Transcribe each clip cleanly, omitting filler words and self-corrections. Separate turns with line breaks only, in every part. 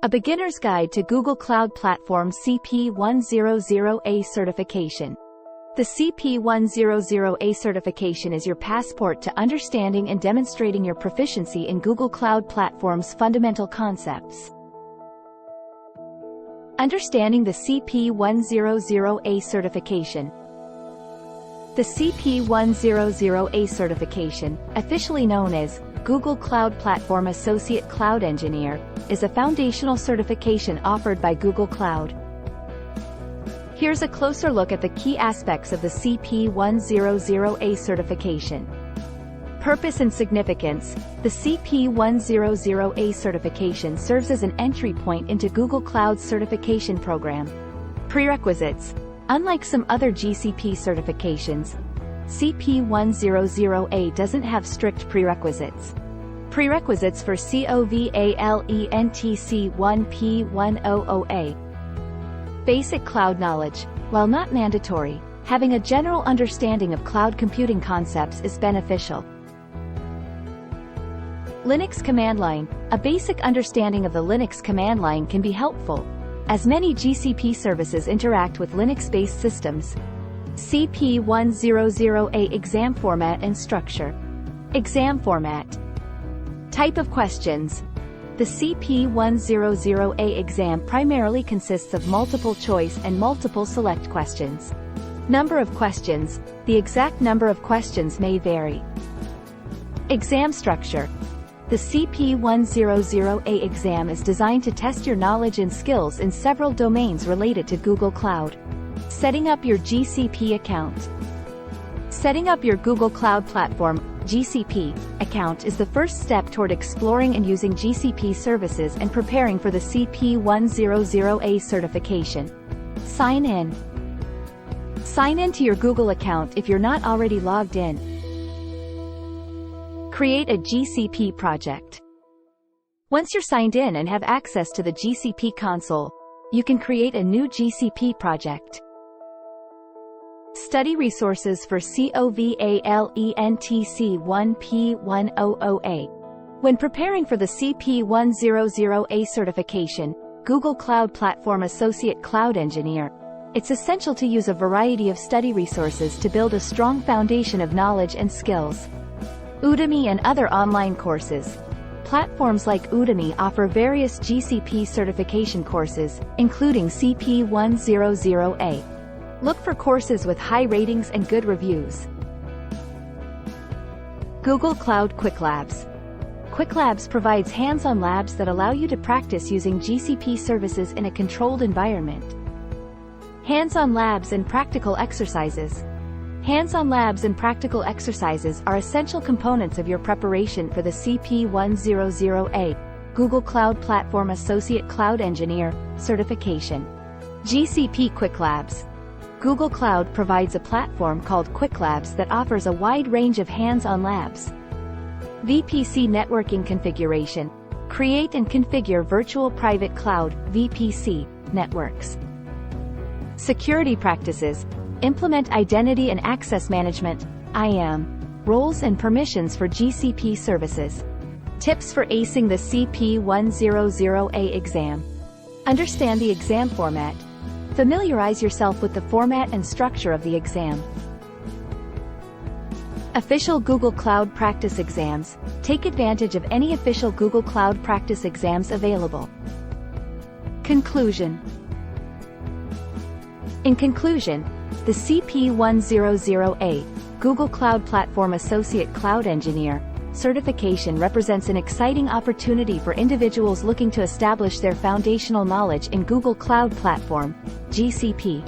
A beginner's guide to Google Cloud Platform CP100A certification. The CP100A certification is your passport to understanding and demonstrating your proficiency in Google Cloud Platform's fundamental concepts. Understanding the CP100A certification. The CP100A certification, officially known as Google Cloud Platform Associate Cloud Engineer, is a foundational certification offered by Google Cloud. Here's a closer look at the key aspects of the CP100A certification. Purpose and significance. The CP100A certification serves as an entry point into Google Cloud's certification program. Prerequisites. Unlike some other GCP certifications, CP100A doesn't have strict prerequisites. Prerequisites for COVALENTC1P100A. Basic cloud knowledge. While not mandatory, having a general understanding of cloud computing concepts is beneficial. Linux command line. A basic understanding of the Linux command line can be helpful, as many GCP services interact with Linux-based systems. CP100A exam format and structure. Exam format. Type of questions. The CP100A exam primarily consists of multiple choice and multiple select questions. Number of questions. The exact number of questions may vary. Exam structure. The CP100A exam is designed to test your knowledge and skills in several domains related to Google Cloud. Setting up your GCP account. Setting up your Google Cloud Platform (GCP) account is the first step toward exploring and using GCP services and preparing for the CP100A certification. Sign in. Sign in to your Google account if you're not already logged in. Create a GCP project. Once you're signed in and have access to the GCP console, you can create a new GCP project. Study resources for COVALENTC1P100A. When preparing for the CP100A certification, Google Cloud Platform Associate Cloud Engineer, it's essential to use a variety of study resources to build a strong foundation of knowledge and skills. Udemy and other online courses. Platforms like Udemy offer various GCP certification courses, including CP100A. Look for courses with high ratings and good reviews. Google Cloud Quick Labs. Quick Labs provides hands-on labs that allow you to practice using GCP services in a controlled environment. Hands-on labs and practical exercises. Hands-on labs and practical exercises are essential components of your preparation for the CP100A, Google Cloud Platform Associate Cloud Engineer, certification. GCP Quick Labs. Google Cloud provides a platform called Quick Labs that offers a wide range of hands-on labs. VPC networking configuration. Create and configure virtual private cloud (VPC) networks. Security practices. Implement identity and access management (IAM) roles and permissions for GCP services. Tips for acing the CP100A exam. Understand the exam format. Familiarize yourself with the format and structure of the exam. Official Google Cloud Practice Exams. Take advantage of any official Google Cloud Practice exams available. Conclusion. In conclusion, the CP100A, Google Cloud Platform Associate Cloud Engineer, certification represents an exciting opportunity for individuals looking to establish their foundational knowledge in Google Cloud Platform, GCP.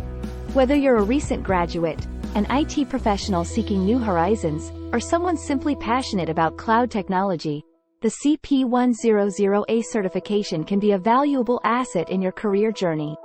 Whether you're a recent graduate, an IT professional seeking new horizons, or someone simply passionate about cloud technology, the CP100A certification can be a valuable asset in your career journey.